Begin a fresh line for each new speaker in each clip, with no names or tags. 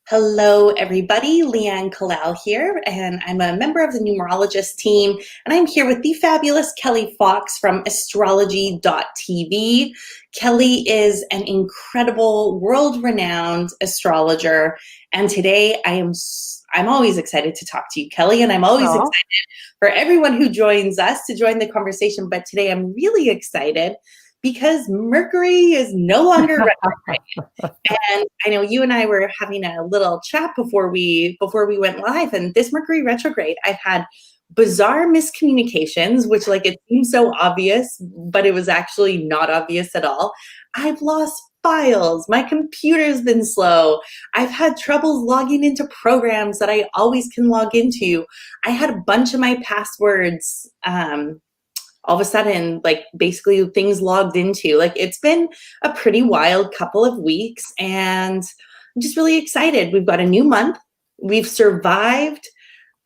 Hello, everybody. Leanne Kalal here, and I'm a member of the numerologist team, and I'm here with the fabulous Kelli Fox from astrology.tv. Kelli is an incredible, world-renowned astrologer, and today I'm always excited to talk to you, Kelli, and I'm always
Oh,
excited for everyone who joins us to join the conversation, but today I'm really excited because Mercury is no longer retrograde. And I know you and I were having a little chat before we went live, and this Mercury retrograde, I've had bizarre miscommunications, which like it seems so obvious, but it was actually not obvious at all. I've lost files. My computer's been slow. I've had troubles logging into programs that I always can log into. I had a bunch of my passwords all of a sudden, like basically things logged into. Like it's been a pretty wild couple of weeks, and I'm just really excited. We've got a new month. We've survived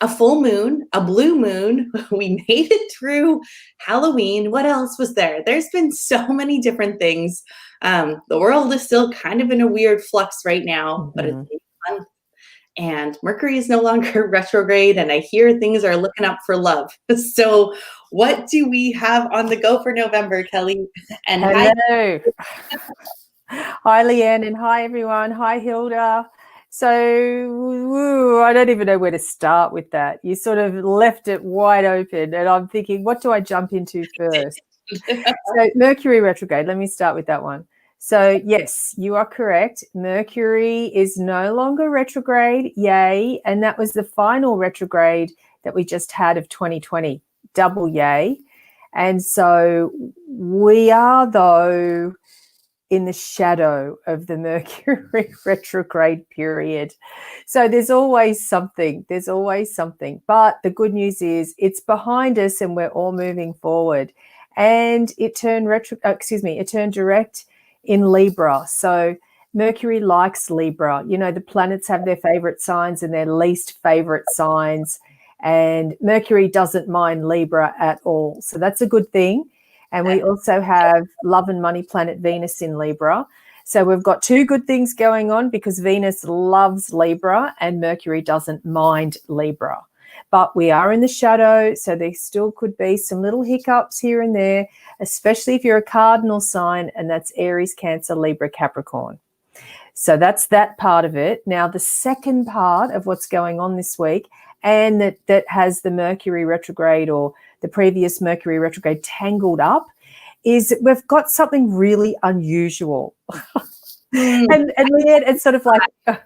a full moon, a blue moon. We made it through Halloween. What else was there? There's been so many different things. The world is still kind of in a weird flux right now, but it's a new month. And Mercury is no longer retrograde, and I hear things are looking up for love. So, what do we have on the go for November, Kelli? And hi.
hello. Hi, Leanne, and hi, everyone. Hi, Hilda. So, I don't even know where to start with that. You sort of left it wide open, and I'm thinking, what do I jump into first? So, Mercury retrograde, let me start with that one. So, yes, you are correct. Mercury is no longer retrograde. Yay. And that was the final retrograde that we just had of 2020. Double yay. And so we are, though, in the shadow of the Mercury retrograde period. So there's always something. But the good news is it's behind us and we're all moving forward. And it turned direct in Libra. So Mercury likes Libra. You know, the planets have their favorite signs and their least favorite signs. And Mercury doesn't mind Libra at all. So that's a good thing. And we also have love and money planet Venus in Libra. So we've got two good things going on because Venus loves Libra and Mercury doesn't mind Libra. But we are in the shadow, so there still could be some little hiccups here and there, especially if you're a cardinal sign, and that's Aries, Cancer, Libra, Capricorn. So that's that part of it. Now, the second part of what's going on this week, and that has the Mercury retrograde or the previous Mercury retrograde tangled up, is we've got something really unusual. And Leanne, it's sort of like,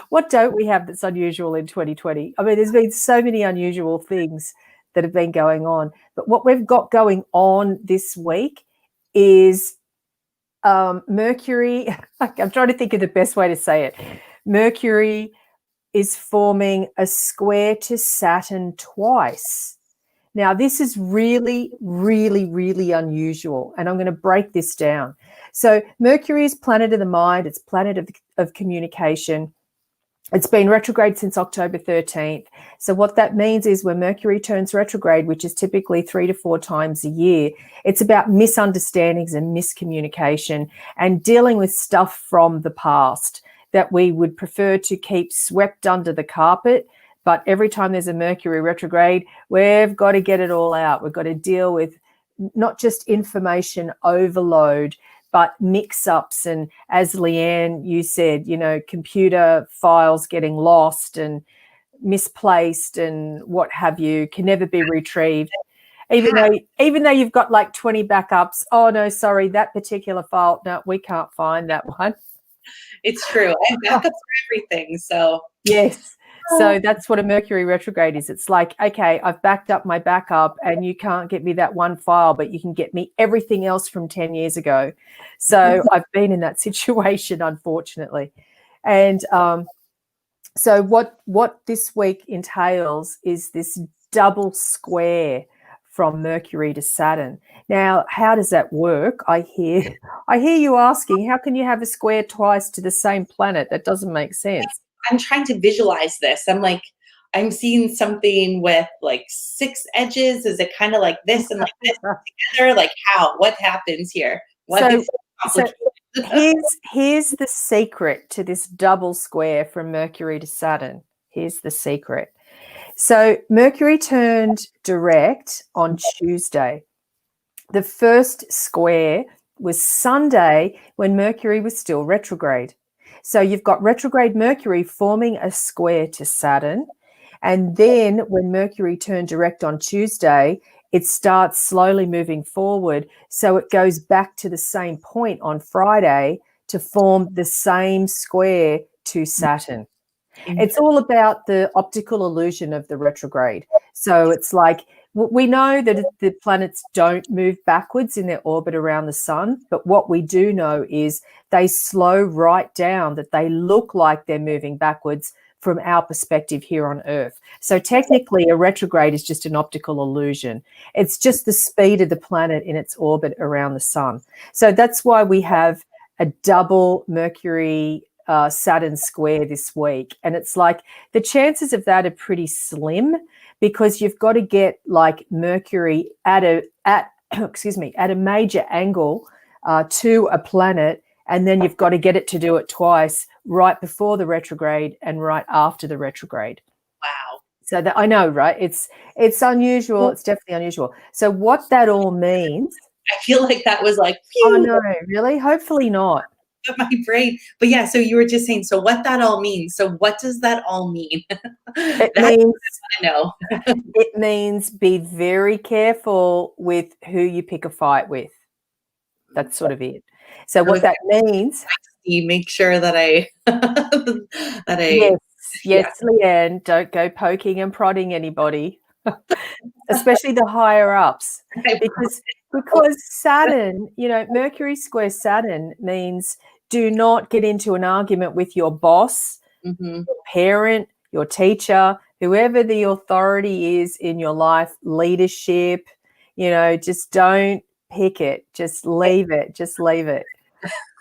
what don't we have that's unusual in 2020? I mean, there's been so many unusual things that have been going on. But what we've got going on this week is Mercury. I'm trying to think of the best way to say it. Mercury is forming a square to Saturn twice. Now, this is really, really, really unusual, and I'm going to break this down. So Mercury is planet of the mind. It's planet of communication. It's been retrograde since October 13th. So what that means is when Mercury turns retrograde, which is typically 3 to 4 times a year, it's about misunderstandings and miscommunication and dealing with stuff from the past that we would prefer to keep swept under the carpet. But every time there's a Mercury retrograde, we've got to get it all out. We've got to deal with not just information overload, but mix-ups. And as Leanne, you said, you know, computer files getting lost and misplaced and what have you can never be retrieved. Even though you've got like 20 backups, oh, no, sorry, that particular file, no, we can't find that one.
It's true. I have backups for everything. So
yes. So that's what a Mercury retrograde is. It's like, okay, I've backed up my backup and you can't get me that one file, but you can get me everything else from 10 years ago. So I've been in that situation, unfortunately. And so what this week entails is this double square from Mercury to Saturn. Now, how does that work? I hear you asking, how can you have a square twice to the same planet? That doesn't make sense.
I'm trying to visualize this. I'm seeing something with like 6 edges. Is it kind of like this and like this together? Like how? What happens here? What is complicated?
Here's the secret to this double square from Mercury to Saturn. Here's the secret. So Mercury turned direct on Tuesday. The first square was Sunday when Mercury was still retrograde. So you've got retrograde Mercury forming a square to Saturn. And then when Mercury turned direct on Tuesday, it starts slowly moving forward. So it goes back to the same point on Friday to form the same square to Saturn. It's all about the optical illusion of the retrograde. So it's like, we know that the planets don't move backwards in their orbit around the sun, but what we do know is they slow right down, that they look like they're moving backwards from our perspective here on Earth. So technically a retrograde is just an optical illusion. It's just the speed of the planet in its orbit around the sun. So that's why we have a double Mercury Saturn square this week. And it's like the chances of that are pretty slim, because you've got to get like Mercury at a major angle to a planet, and then you've got to get it to do it twice, right before the retrograde and right after the retrograde.
Wow.
So that, I know, right? It's unusual. It's definitely unusual. So what that all means,
I feel like that was like,
oh no, really? Hopefully not.
my brain. But yeah, so you were just saying, so what that all means. So what does that all mean?
It means,
I know.
it means be very careful with who you pick a fight with. That's sort of it. So what that means,
you make sure that I
yes, Leanne, don't go poking and prodding anybody, especially the higher ups, because Saturn, Mercury square Saturn means do not get into an argument with your boss, your parent, your teacher, whoever the authority is in your life, leadership, just don't pick it. Just leave it.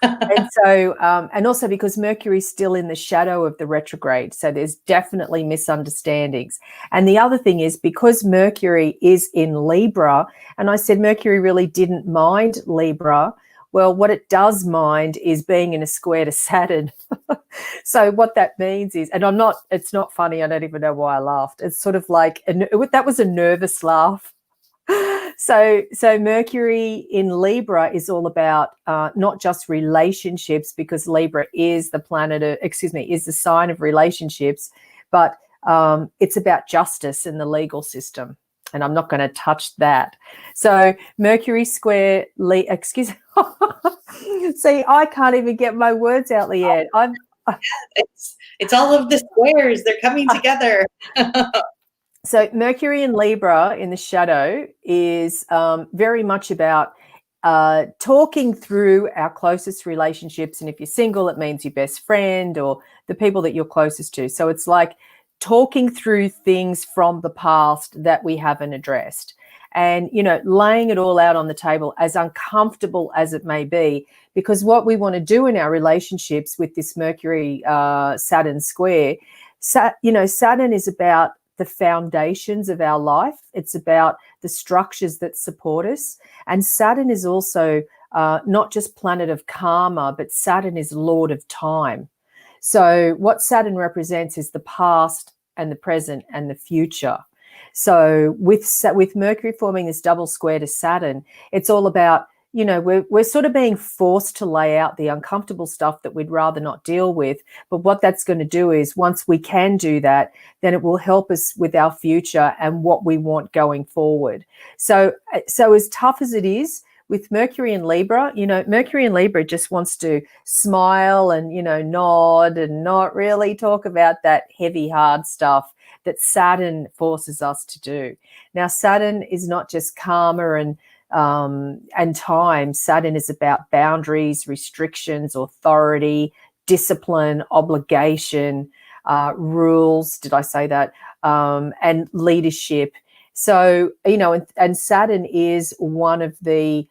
And so, and also because Mercury's still in the shadow of the retrograde, so there's definitely misunderstandings. And the other thing is, because Mercury is in Libra, and I said Mercury really didn't mind Libra, well, what it does mind is being in a square to Saturn. So what that means is, and it's not funny, I don't even know why I laughed. It's sort of like, that was a nervous laugh. So Mercury in Libra is all about not just relationships, because Libra is the is the sign of relationships, but it's about justice in the legal system. And I'm not going to touch that. So Mercury square, see, I can't even get my words out, Leanne.
It's all of the squares. They're coming together.
So Mercury in Libra in the shadow is very much about talking through our closest relationships. And if you're single, it means your best friend or the people that you're closest to. So it's like talking through things from the past that we haven't addressed, and, laying it all out on the table, as uncomfortable as it may be, because what we want to do in our relationships with this Mercury Saturn square, Saturn is about the foundations of our life. It's about the structures that support us. And Saturn is also not just planet of karma, but Saturn is lord of time. So what Saturn represents is the past and the present and the future. So with Mercury forming this double square to Saturn, it's all about, we're sort of being forced to lay out the uncomfortable stuff that we'd rather not deal with. But what that's going to do is, once we can do that, then it will help us with our future and what we want going forward. So as tough as it is with Mercury in Libra, Mercury in Libra just wants to smile and, nod and not really talk about that heavy, hard stuff that Saturn forces us to do. Now, Saturn is not just karma and time. Saturn is about boundaries, restrictions, authority, discipline, obligation, rules. Did I say that? And leadership. So, and Saturn is one of the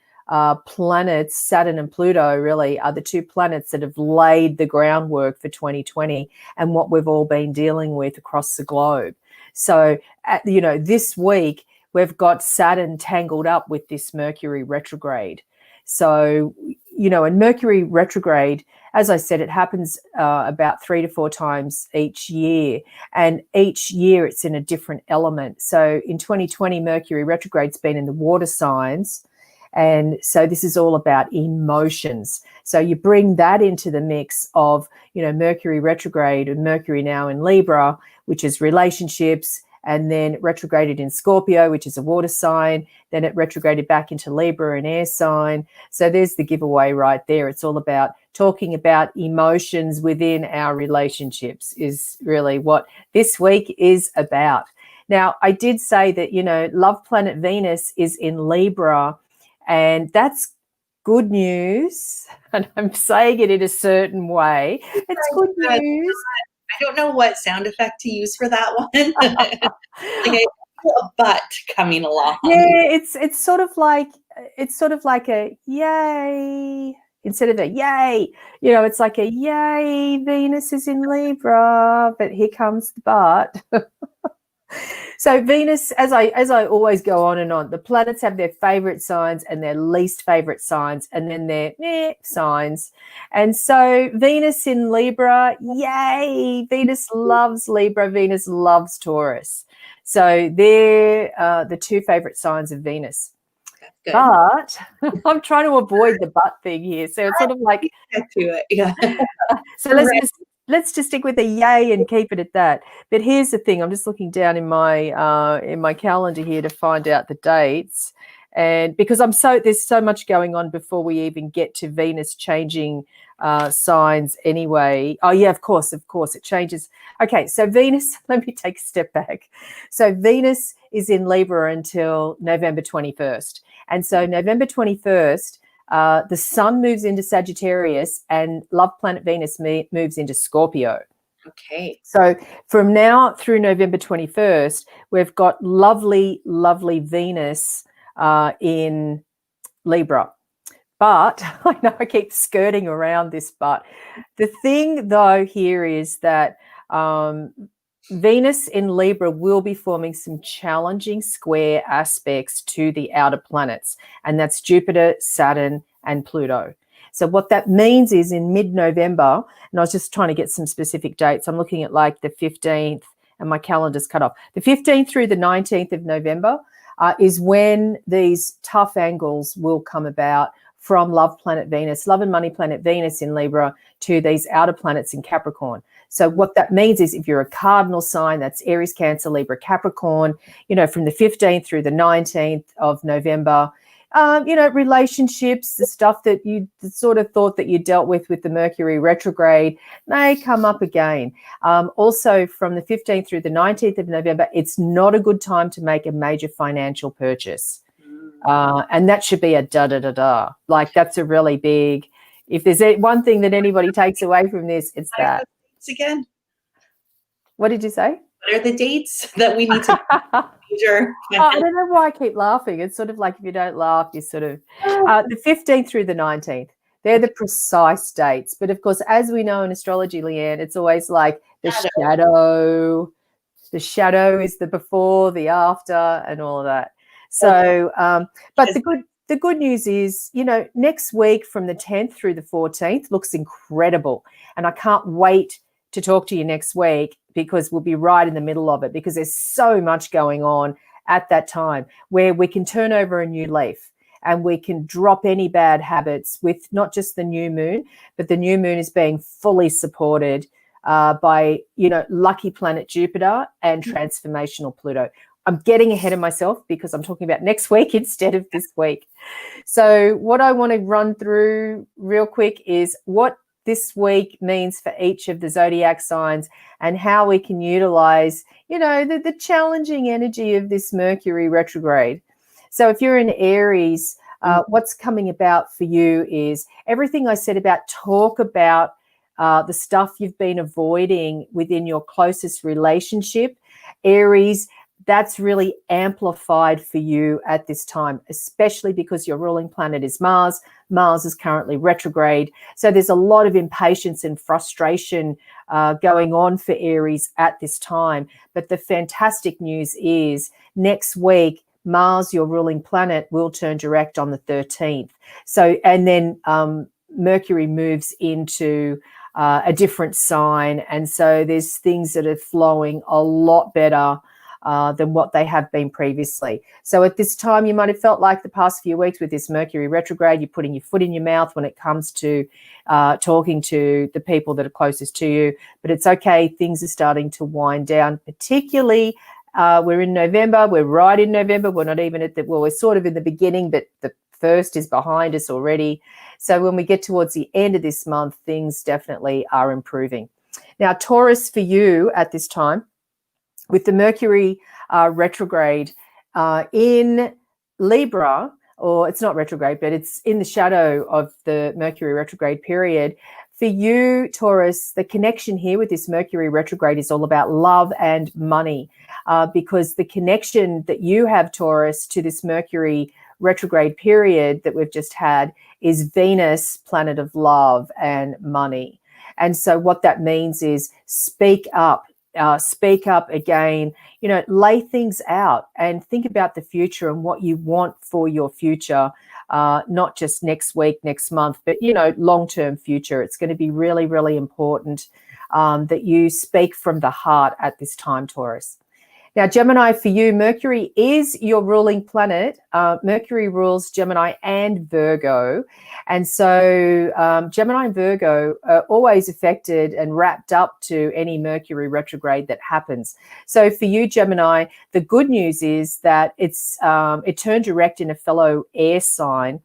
planets. Saturn and Pluto really are the two planets that have laid the groundwork for 2020 and what we've all been dealing with across the globe. So, this week, we've got Saturn tangled up with this Mercury retrograde. So, and Mercury retrograde, as I said, it happens about 3 to 4 times each year. And each year it's in a different element. So in 2020, Mercury retrograde's been in the water signs. And so this is all about emotions. So you bring that into the mix of, Mercury retrograde and Mercury now in Libra, which is relationships, and then retrograded in Scorpio, which is a water sign. Then it retrograded back into Libra, an air sign. So there's the giveaway right there. It's all about talking about emotions within our relationships is really what this week is about. Now, I did say that, love planet Venus is in Libra, and that's good news. And I'm saying it in a certain way. It's good news.
I don't know what sound effect to use for that one. Like I feel a butt coming along.
Yeah, it's sort of like a yay instead of a yay. It's like a yay, Venus is in Libra, but here comes the butt. So Venus, as I always go on and on, the planets have their favorite signs and their least favorite signs, and then their signs. And so Venus in Libra, yay! Venus loves Libra. Venus loves Taurus. So they're the 2 favorite signs of Venus.
Good.
But I'm trying to avoid the butt thing here. So it's sort of like
get to it. Yeah.
So let's just stick with a yay and keep it at that. But here's the thing: I'm just looking down in my calendar here to find out the dates, and because there's so much going on before we even get to Venus changing signs. Anyway, oh yeah, of course, it changes. Okay, so Venus. Let me take a step back. So Venus is in Libra until November 21st, and so November 21st. The sun moves into Sagittarius and love planet Venus moves into Scorpio.
Okay.
So from now through November 21st, we've got lovely, lovely Venus in Libra. But I know I keep skirting around this, but the thing though here is that Venus in Libra will be forming some challenging square aspects to the outer planets, and that's Jupiter, Saturn, and Pluto. So what that means is in mid-November, and I was just trying to get some specific dates. I'm looking at like the 15th, and my calendar's cut off. The 15th through the 19th of November is when these tough angles will come about from love planet Venus, love and money planet Venus in Libra to these outer planets in Capricorn. So what that means is if you're a cardinal sign, that's Aries, Cancer, Libra, Capricorn, from the 15th through the 19th of November, relationships, the stuff that you sort of thought that you dealt with the Mercury retrograde may come up again. Also from the 15th through the 19th of November, it's not a good time to make a major financial purchase. And that should be a da-da-da-da. Like that's a really big, if there's one thing that anybody takes away from this, it's that.
Again,
what did you say?
What are the dates that we need to major?
I don't know why I keep laughing. It's sort of like if you don't laugh, you sort of the 15th through the 19th. They're the precise dates. But of course, as we know in astrology, Leanne, it's always like the shadow. The shadow is the before, the after, and all of that. So, but the good news is, next week from the 10th through the 14th looks incredible. And I can't wait to talk to you next week because we'll be right in the middle of it because there's so much going on at that time where we can turn over a new leaf and we can drop any bad habits with not just the new moon, but the new moon is being fully supported by, lucky planet Jupiter and transformational Pluto. I'm getting ahead of myself because I'm talking about next week instead of this week. So what I want to run through real quick is what this week means for each of the zodiac signs and how we can utilize, the challenging energy of this Mercury retrograde. So if you're in Aries, what's coming about for you is everything I said about talk about the stuff you've been avoiding within your closest relationship. Aries, that's really amplified for you at this time, especially because your ruling planet is Mars. Mars is currently retrograde. So there's a lot of impatience and frustration going on for Aries at this time. But the fantastic news is next week, Mars, your ruling planet, will turn direct on the 13th. So, and then Mercury moves into a different sign. And so there's things that are flowing a lot better than what they have been previously. So at this time, you might have felt like the past few weeks with this Mercury retrograde, you're putting your foot in your mouth when it comes to talking to the people that are closest to you. But it's okay. Things are starting to wind down, particularly we're in November. We're right in November. We're not even at the, well, we're sort of in the beginning, but the first is behind us already. So when we get towards the end of this month, things definitely are improving. Now, Taurus, for you at this time, with the Mercury retrograde in Libra, or it's not retrograde, but it's in the shadow of the Mercury retrograde period. For you, Taurus, the connection here with this Mercury retrograde is all about love and money, because the connection that you have, Taurus, to this Mercury retrograde period that we've just had is Venus, planet of love and money. And so what that means is speak up again, you know, lay things out and think about the future and what you want for your future, not just next week, next month, but, you know, long-term future. It's going to be really, really important that you speak from the heart at this time, Taurus. Now, Gemini, for you, Mercury is your ruling planet. Mercury rules Gemini and Virgo. And so Gemini and Virgo are always affected and wrapped up to any Mercury retrograde that happens. So for you, Gemini, the good news is that it turned direct in a fellow air sign.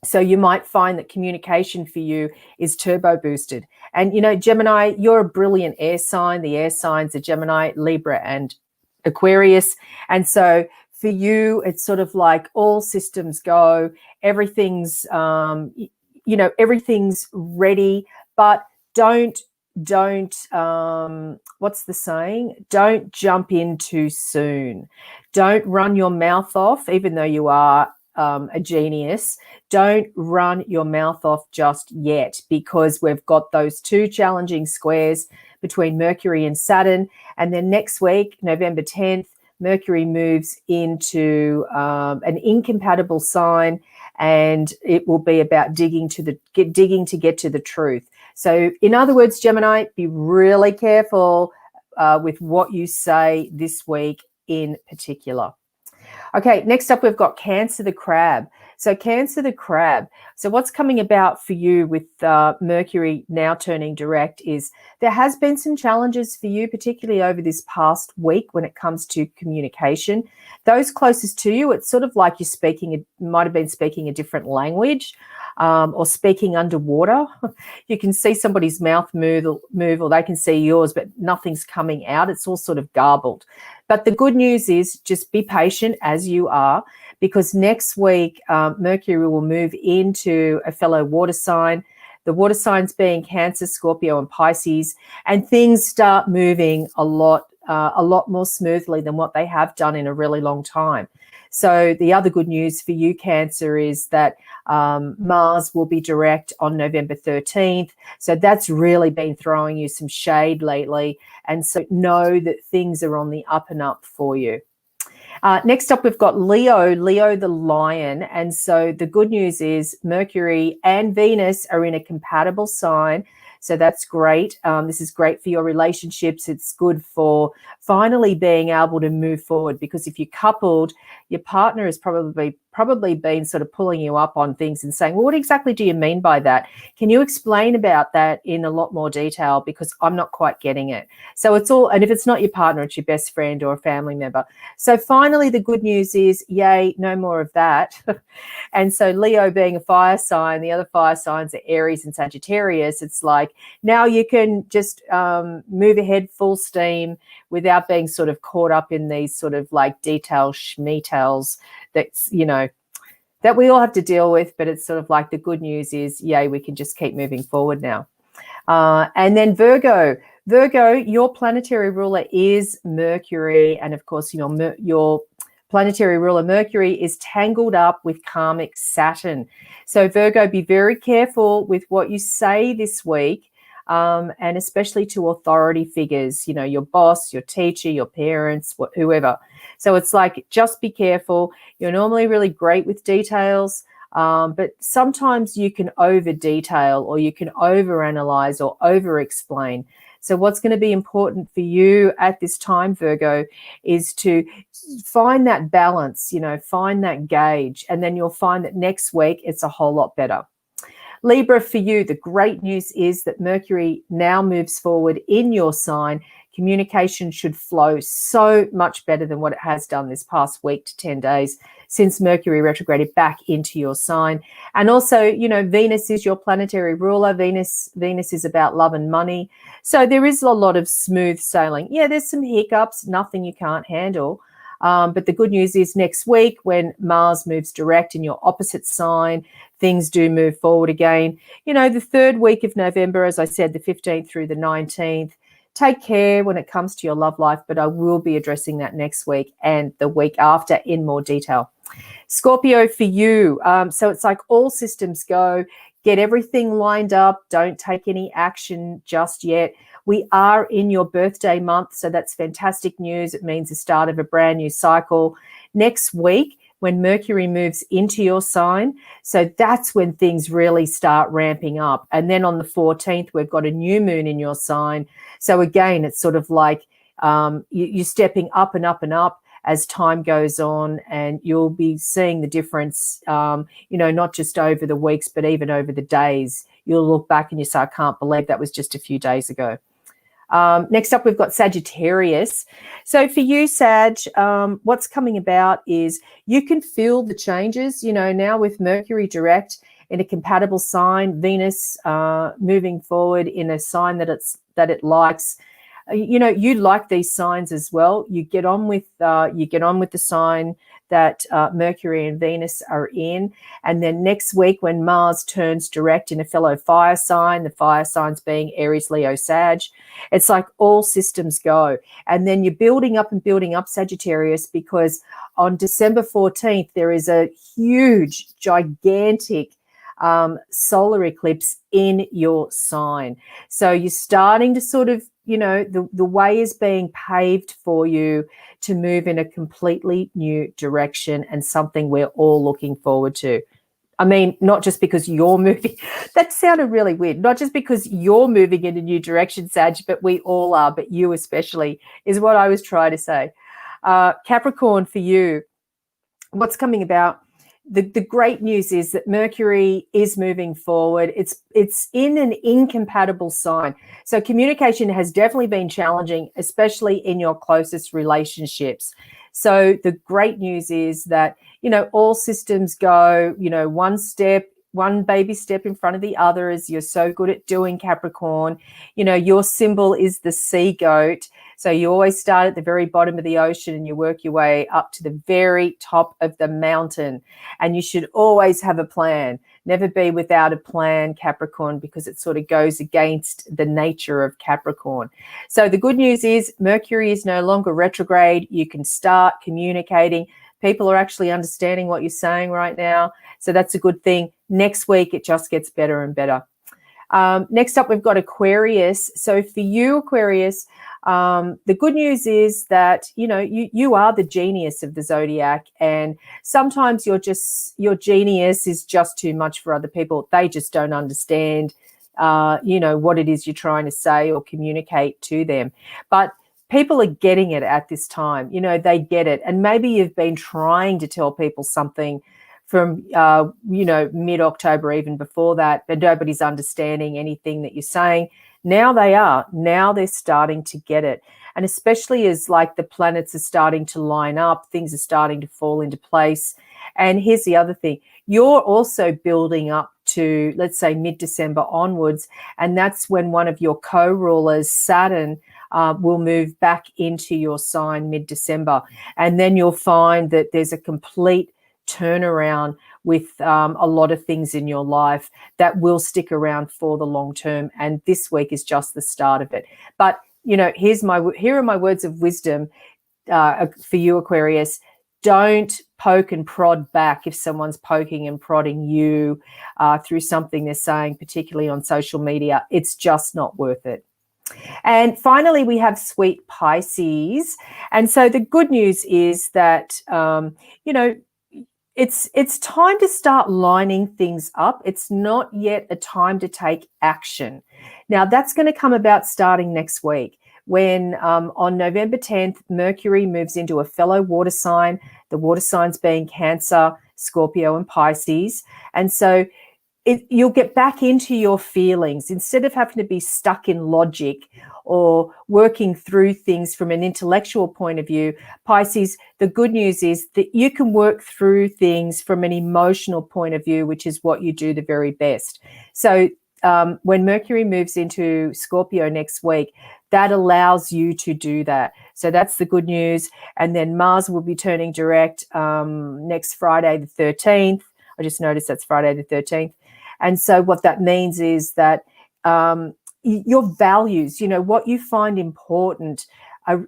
So you might find that communication for you is turbo boosted. And, you know, Gemini, you're a brilliant air sign. The air signs are Gemini, Libra, and Aquarius. And so for you, it's sort of like all systems go. Everything's, you know, everything's ready, but don't, what's the saying? Don't jump in too soon. Don't run your mouth off, even though you are a genius. Don't run your mouth off just yet, because we've got those two challenging squares between Mercury and Saturn. And then next week, November 10th, Mercury moves into an incompatible sign, and it will be about digging to get to the truth. So in other words, Gemini, be really careful with what you say this week in particular. Okay, next up, we've got Cancer the Crab. So Cancer the Crab. So what's coming about for you with Mercury now turning direct is there has been some challenges for you, particularly over this past week when it comes to communication. Those closest to you, it's sort of like you're might have been speaking a different language or speaking underwater. You can see somebody's mouth move, or they can see yours, but nothing's coming out. It's all sort of garbled. But the good news is just be patient as you are, because next week Mercury will move into a fellow water sign. The water signs being Cancer, Scorpio, and Pisces, and things start moving a lot more smoothly than what they have done in a really long time. So the other good news for you, Cancer, is that Mars will be direct on November 13th. So that's really been throwing you some shade lately. And so know that things are on the up and up for you. Next up, we've got Leo the lion. And so the good news is Mercury and Venus are in a compatible sign. So that's great. This is great for your relationships. It's good for finally being able to move forward, because if you're coupled, your partner has probably been sort of pulling you up on things and saying, well, what exactly do you mean by that? Can you explain about that in a lot more detail, because I'm not quite getting it. So it's all, and if it's not your partner, it's your best friend or a family member. So finally, the good news is, yay, no more of that. And so Leo being a fire sign, the other fire signs are Aries and Sagittarius. It's like now you can just move ahead full steam without being sort of caught up in these sort of like detail schmetals that's, you know, that we all have to deal with. But it's sort of like the good news is, yay, we can just keep moving forward now. And then Virgo, your planetary ruler is Mercury. And of course, you know, your planetary ruler Mercury is tangled up with karmic Saturn. So Virgo, be very careful with what you say this week, and especially to authority figures, you know, your boss, your teacher, your parents, whoever. So it's like, just be careful. You're normally really great with details, but sometimes you can over detail, or you can over analyze or over explain. So what's going to be important for you at this time, Virgo, is to find that balance, find that gauge, and then you'll find that next week it's a whole lot better. Libra, for you, the great news is that Mercury now moves forward in your sign. Communication should flow so much better than what it has done this past week to 10 days since Mercury retrograded back into your sign. And also, Venus is your planetary ruler. Venus is about love and money. So there is a lot of smooth sailing. Yeah, there's some hiccups, nothing you can't handle. But the good news is next week, when Mars moves direct in your opposite sign, things do move forward again. The third week of November, as I said, the 15th through the 19th, take care when it comes to your love life, but I will be addressing that next week and the week after in more detail. Scorpio, for you, so it's like all systems go. Get everything lined up. Don't take any action just yet. We are in your birthday month, so that's fantastic news. It means the start of a brand new cycle. Next week, when Mercury moves into your sign, so that's when things really start ramping up. And then on the 14th, we've got a new moon in your sign. So again, it's sort of like you're stepping up and up and up as time goes on, and you'll be seeing the difference, not just over the weeks, but even over the days. You'll look back and you say, I can't believe that was just a few days ago. Next up, we've got Sagittarius. So for you, Sag, what's coming about is you can feel the changes, now with Mercury direct in a compatible sign, Venus moving forward in a sign that it likes. You like these signs as well. You get on with the sign that Mercury and Venus are in. And then next week, when Mars turns direct in a fellow fire sign, the fire signs being Aries, Leo, Sag, it's like all systems go. And then you're building up and building up, Sagittarius, because on December 14th, there is a huge, gigantic solar eclipse in your sign. So you're starting to sort of, the way is being paved for you to move in a completely new direction, and something we're all looking forward to. I mean, not just because you're moving, that sounded really weird, not just because you're moving in a new direction, Sag, but we all are, but you especially, is what I was trying to say. Capricorn, for you, what's coming about? The great news is that Mercury is moving forward. It's in an incompatible sign. So communication has definitely been challenging, especially in your closest relationships. So the great news is that, all systems go, one baby step in front of the other, as you're so good at doing, Capricorn. Your symbol is the sea goat. So you always start at the very bottom of the ocean and you work your way up to the very top of the mountain. And you should always have a plan. Never be without a plan, Capricorn, because it sort of goes against the nature of Capricorn. So the good news is Mercury is no longer retrograde. You can start communicating. People are actually understanding what you're saying right now. So that's a good thing. Next week, it just gets better and better. Next up, we've got Aquarius. So for you, Aquarius, the good news is that, you are the genius of the Zodiac, and sometimes your genius is just too much for other people. They just don't understand, what it is you're trying to say or communicate to them. But people are getting it at this time. They get it. And maybe you've been trying to tell people something from, mid-October, even before that, but nobody's understanding anything that you're saying. Now they are. Now they're starting to get it. And especially as like the planets are starting to line up, things are starting to fall into place. And here's the other thing. You're also building up to, let's say, mid-December onwards. And that's when one of your co-rulers, Saturn, will move back into your sign mid-December. And then you'll find that there's a complete turnaround with a lot of things in your life that will stick around for the long term. And this week is just the start of it. But, here are my words of wisdom for you, Aquarius. Don't poke and prod back if someone's poking and prodding you through something they're saying, particularly on social media. It's just not worth it. And finally, we have sweet Pisces. And so the good news is that, you know, it's time to start lining things up. It's not yet a time to take action. Now, that's going to come about starting next week when on November 10th, Mercury moves into a fellow water sign, the water signs being Cancer, Scorpio, and Pisces. And so you'll get back into your feelings instead of having to be stuck in logic or working through things from an intellectual point of view. Pisces, the good news is that you can work through things from an emotional point of view, which is what you do the very best. So when Mercury moves into Scorpio next week, that allows you to do that. So that's the good news. And then Mars will be turning direct next Friday, the 13th. I just noticed that's Friday the 13th. And so what that means is that your values, you know, what you find important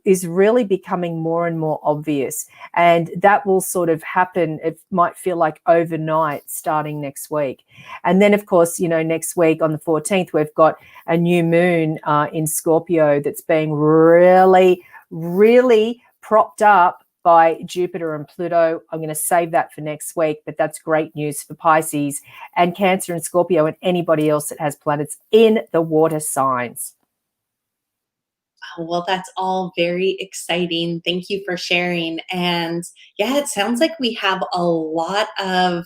is really becoming more and more obvious. And that will sort of happen, it might feel like overnight starting next week. And then, of course, you know, next week on the 14th, we've got a new moon in Scorpio that's being really, really propped up by Jupiter and Pluto. I'm going to save that for next week, but that's great news for Pisces and Cancer and Scorpio and anybody else that has planets in the water signs.
Well, that's all very exciting. Thank you for sharing. And yeah, it sounds like we have a lot of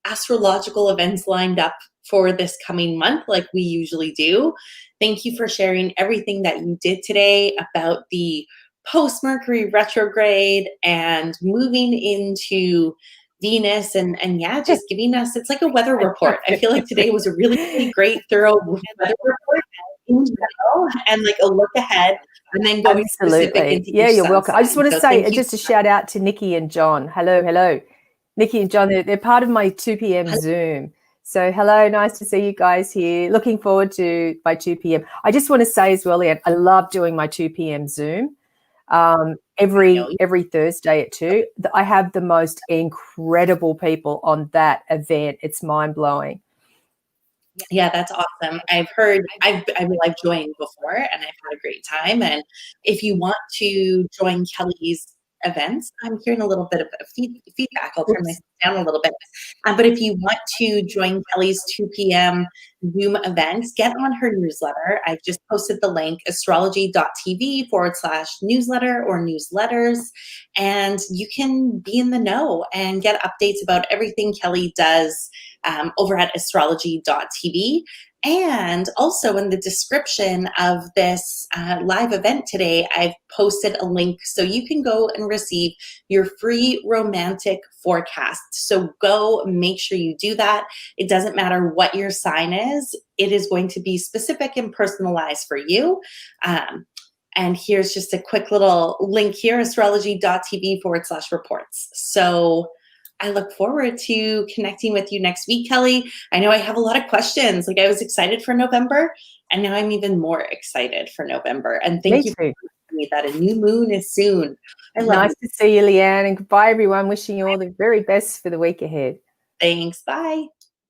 astrological events lined up for this coming month, like we usually do. Thank you for sharing everything that you did today about the post-Mercury retrograde and moving into Venus and yeah, just giving us, it's like a weather report. I feel like today was a really, really great, thorough weather report in general and like a look ahead and then going specific into
yeah, you're welcome.
sign.
I just want to say just a shout out to Nikki and John. Hello. Nikki and John, they're part of my 2 p.m. Zoom. So hello, nice to see you guys here. Looking forward to my 2 p.m. I just want to say as well, Leanne, I love doing my 2 p.m. Zoom. Every Thursday at 2. I have the most incredible people on that event. It's mind-blowing.
Yeah, that's awesome. I've joined before and I've had a great time. And if you want to join Kelli's events, I'm hearing a little bit of feedback. I'll turn myself down a little bit. But if you want to join Kelli's 2 p.m. Zoom events, get on her newsletter. I've just posted the link, astrology.tv/newsletter or newsletters. And you can be in the know and get updates about everything Kelli does over at astrology.tv. And also in the description of this live event today, I've posted a link so you can go and receive your free romantic forecast. So go make sure you do that. It doesn't matter what your sign is. It is going to be specific and personalized for you. And here's just a quick little link here, astrology.tv/reports. So I look forward to connecting with you next week, Kelli. I know I have a lot of questions. Like I was excited for November, and now I'm even more excited for November. And thank you for telling me that a new moon is soon.
Nice to see you, Leanne, and goodbye, everyone. Wishing you all the very best for the week ahead.
Thanks. Bye.